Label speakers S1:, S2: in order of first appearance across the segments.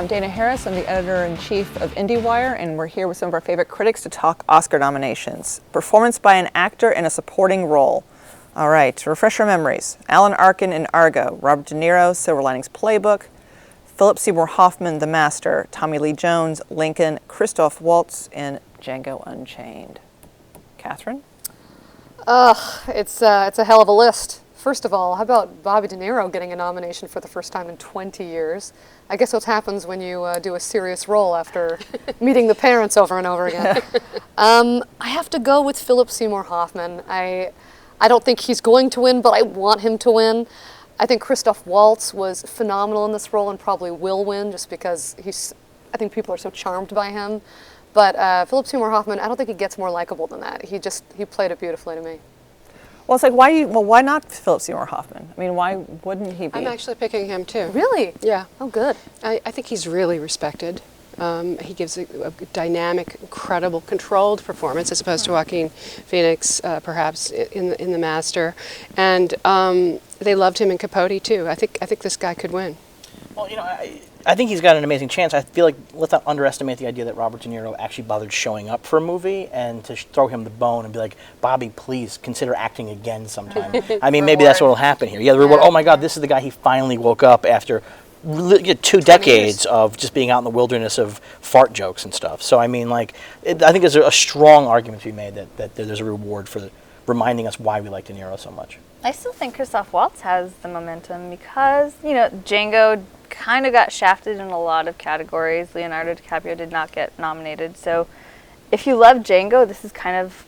S1: I'm Dana Harris. I'm the editor-in-chief of IndieWire, and we're here with some of our favorite critics to talk Oscar nominations. Performance by an actor in a supporting role. All right, to refresh our memories. Alan Arkin in Argo, Robert De Niro, Silver Linings Playbook, Philip Seymour Hoffman, The Master, Tommy Lee Jones, Lincoln, Christoph Waltz in Django Unchained. Catherine?
S2: It's a hell of a list. First of all, how about Bobby De Niro getting a nomination for the first time in 20 years? I guess what happens when you do a serious role after meeting the parents over and over again. I have to go with Philip Seymour Hoffman. I don't think he's going to win, but I want him to win. I think Christoph Waltz was phenomenal in this role and probably will win just because I think people are so charmed by him. But Philip Seymour Hoffman, I don't think he gets more likable than that. He played it beautifully to me.
S1: Well, it's like, why not Philip Seymour Hoffman? I mean, why wouldn't he be?
S3: I'm actually picking him too.
S2: Really?
S3: Yeah.
S2: Oh, good.
S3: I think he's really respected. He gives a dynamic, incredible, controlled performance as opposed to Joaquin Phoenix, perhaps in The Master, and they loved him in Capote too. I think this guy could win.
S4: Well, I think he's got an amazing chance. I feel like let's not underestimate the idea that Robert De Niro actually bothered showing up for a movie, and to throw him the bone and be like, Bobby, please consider acting again sometime. I mean, maybe that's what will happen here. Yeah, the reward. Oh my God, this is the guy he finally woke up after 2 decades of just being out in the wilderness of fart jokes and stuff. So I mean, I think there's a strong argument to be made that there's a reward for reminding us why we like De Niro so much.
S5: I still think Christoph Waltz has the momentum because, Django kind of got shafted in a lot of categories. Leonardo DiCaprio did not get nominated. So if you love Django, this is kind of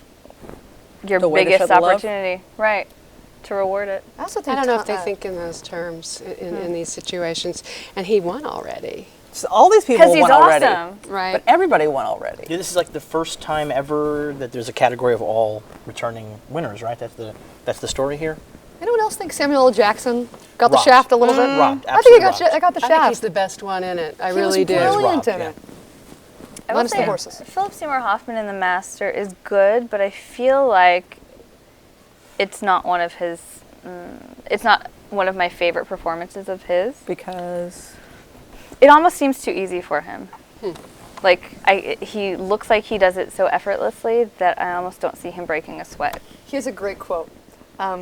S5: your biggest opportunity, right, to reward it.
S3: I don't know if they think in those terms in these situations. And he won already.
S1: So all these people won already.
S5: Awesome.
S2: Right.
S1: But everybody won already.
S4: Yeah, this is like the first time ever that there's a category of all returning winners, right? That's the story here.
S2: Anyone else think Samuel L. Jackson got the shaft a little bit?
S4: Robbed.
S2: I think
S4: Absolutely
S2: I got the
S3: I
S2: shaft.
S3: think he's the best one in it. I
S2: He
S3: really
S2: was
S3: do.
S2: brilliant in
S4: Yeah.
S2: it.
S5: I will
S2: Minus the
S5: say
S2: horses.
S5: Philip Seymour Hoffman in The Master is good, but I feel like it's not one of his. It's not one of my favorite performances of his
S1: Because
S5: it almost seems too easy for him. He looks like he does it so effortlessly that I almost don't see him breaking a sweat.
S2: He has a great quote.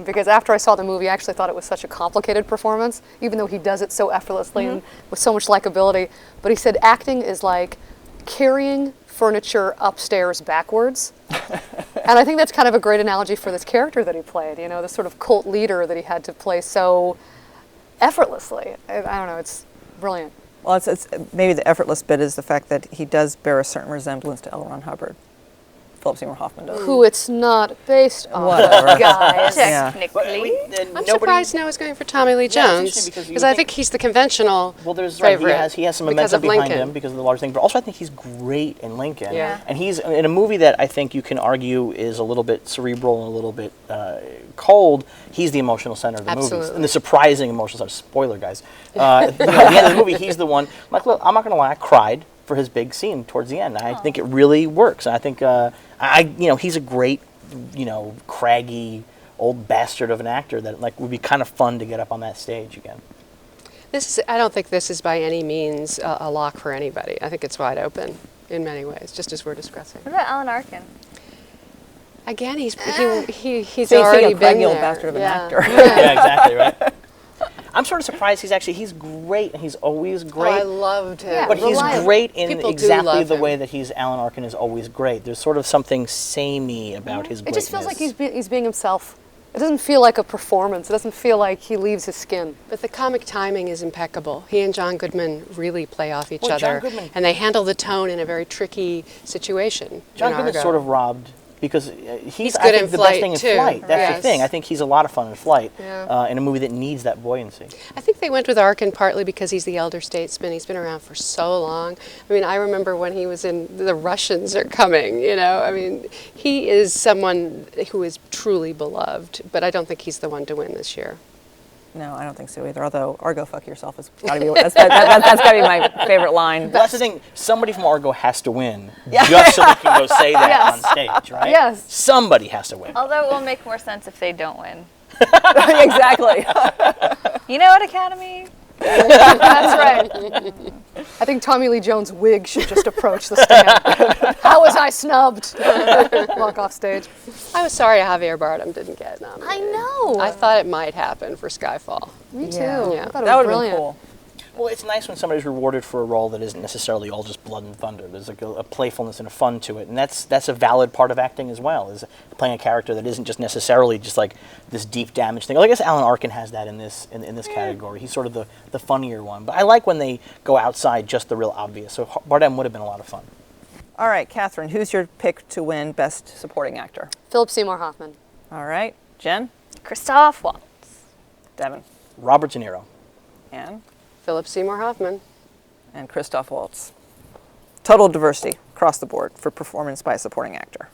S2: Because after I saw the movie, I actually thought it was such a complicated performance, even though he does it so effortlessly and with so much likability. But he said acting is like carrying furniture upstairs backwards. And I think that's kind of a great analogy for this character that he played, this sort of cult leader that he had to play so effortlessly. I don't know, it's brilliant.
S1: well, it's maybe the effortless bit is the fact that he does bear a certain resemblance to L. Ron Hubbard. Philip Seymour Hoffman does.
S2: Who it's not based on,
S1: Whatever.
S2: guys.
S1: Yeah.
S5: Technically.
S3: I'm surprised now he's going for Tommy Lee
S4: Yeah, it's
S3: Jones
S4: interesting
S3: because I think he's the conventional
S4: there's
S3: favorite.
S4: He has some
S3: because
S4: momentum
S3: of
S4: behind
S3: Lincoln.
S4: him because of the large thing, but also I think he's great in Lincoln.
S3: Yeah.
S4: And he's in a movie that I think you can argue is a little bit cerebral and a little bit cold. He's the emotional center of the movie,
S3: Absolutely.
S4: and the surprising emotional center. Spoiler, guys. At the end of the movie, he's the one. Like, look, I'm not going to lie, I cried for his big scene towards the end. I think it really works. And I think he's a great, craggy old bastard of an actor that would be kind of fun to get up on that stage again.
S3: I don't think this is by any means a lock for anybody. I think it's wide open in many ways, just as we're discussing.
S5: What about Alan Arkin?
S3: Again, he's
S1: So
S3: he's
S1: you
S3: already
S1: think a craggy
S3: been
S1: old
S3: there.
S1: bastard of an
S3: Yeah.
S1: actor.
S4: Yeah, exactly, right? I'm sort of surprised he's great, and he's always great.
S3: Oh, I loved him.
S2: Yeah,
S4: But he's
S2: reliable.
S4: great in
S3: People do
S4: exactly
S3: love
S4: the
S3: him.
S4: way that Alan Arkin is always great. There's sort of something samey about his
S2: It
S4: greatness.
S2: just feels like he's being himself. It doesn't feel like a performance. It doesn't feel like he leaves his skin.
S3: But the comic timing is impeccable. He and John Goodman really play off each
S4: Well, John
S3: other,
S4: Goodman-
S3: and they handle the tone in a very tricky situation.
S4: John
S3: in
S4: Goodman's
S3: Argo.
S4: sort of robbed because he's
S3: good
S4: I think
S3: in
S4: the
S3: flight,
S4: best thing in
S3: too.
S4: flight. That's
S3: Yes.
S4: the thing. I think he's a lot of fun in flight
S2: Yeah.
S4: in a movie that needs that buoyancy.
S3: I think they went with Arkin partly because he's the elder statesman. He's been around for so long. I mean, I remember when he was in The Russians Are Coming, I mean, he is someone who is truly beloved, but I don't think he's the one to win this year.
S1: No, I don't think so either. Although Argo, fuck yourself is got to be that's got to be my favorite line.
S4: Well, that's the thing. Somebody from Argo has to win, just so they can go say that
S2: Yes.
S4: on stage, right?
S2: Yes.
S4: Somebody has to win.
S5: Although it will make more sense if they don't win.
S1: Exactly.
S5: You know what, Academy?
S2: That's right. I think Tommy Lee Jones' wig should just approach the stand. How was I snubbed? Walk off stage.
S3: I was sorry Javier Bardem didn't get nominated.
S2: I know.
S3: I thought it might happen for Skyfall.
S2: Me too.
S3: Yeah.
S2: I thought it
S1: That
S2: was
S1: would have been
S2: brilliant.
S1: cool.
S4: Well, it's nice when somebody's rewarded for a role that isn't necessarily all just blood and thunder. There's like a playfulness and a fun to it, and that's a valid part of acting as well. Is playing a character that isn't just necessarily just like this deep damage thing. Well, I guess Alan Arkin has that in this category. He's sort of the funnier one. But I like when they go outside just the real obvious. So Bardem would have been a lot of fun.
S1: All right, Catherine, who's your pick to win Best Supporting Actor?
S2: Philip Seymour Hoffman.
S1: All right, Jen,
S5: Christoph Waltz.
S1: Devin,
S4: Robert De Niro.
S1: Anne,
S3: Philip Seymour Hoffman.
S1: and Christoph Waltz. Total diversity across the board for performance by a supporting actor.